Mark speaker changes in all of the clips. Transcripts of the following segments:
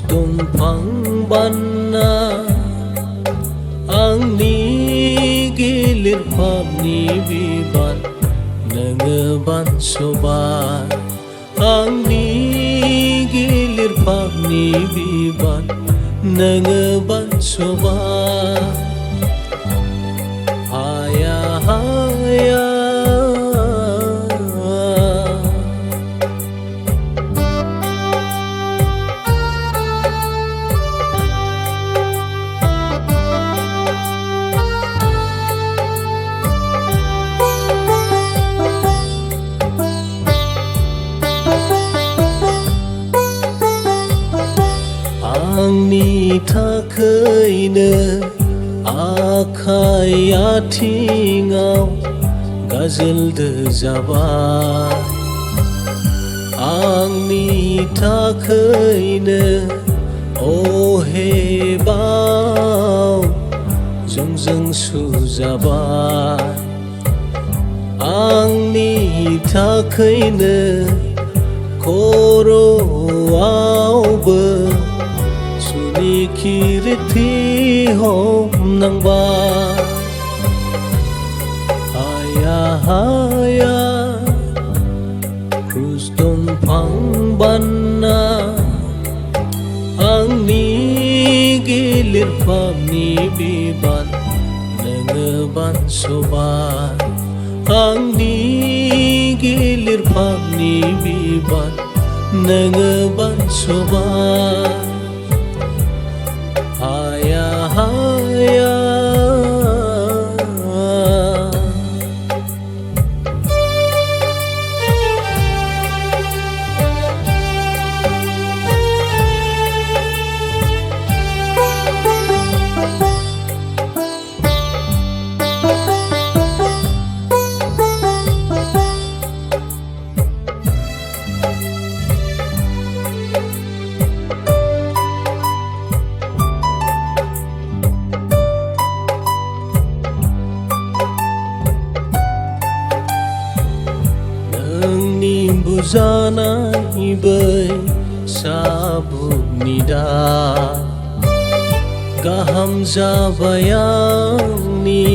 Speaker 1: dongfang banna आंनि गिलिर पापनि बिबान नोङो बानस'बाय आंनि गिलिर पापनि बिबान नोङो बानस'बाय हाया हाया आंनि थाखैनो आखाइ आथिङाव गाजोलदो जाबाय आंनि थाखैनो अहेबाव जंजों सुजाबाय आंनि थाखैनो खर'आवबो सुनि खिरिथि हमनांबाय हाया हाया क्रुस दंफां बानना आंनि गिलिर पापनि बिबान नोङो बानस'बाय आंनि गिलिर पापनि बिबान नोङो बानस'बाय हाया हाया बुजानाय बै साबुकनि दा गाहाम जाबाय आंनि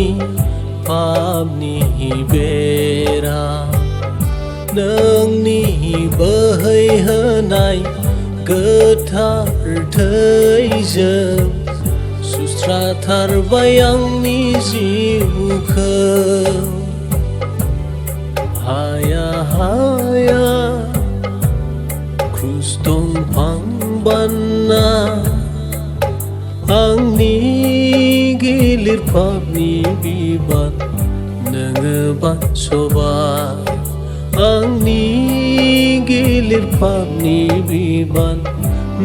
Speaker 1: पापनि बेरा नोंनि बोहैहोनाय गोथार थैजों सुस्राथारबाय आंनि जिउखौ हाया हाया क्रुस दंफां बानना आंनि गिलिर पापनि बिबान नोङो बानस'बाय आंनि गिलिर पापनि बिबान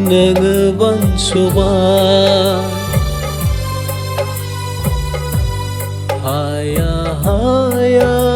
Speaker 1: नोङो बानस'बाय हाया हाया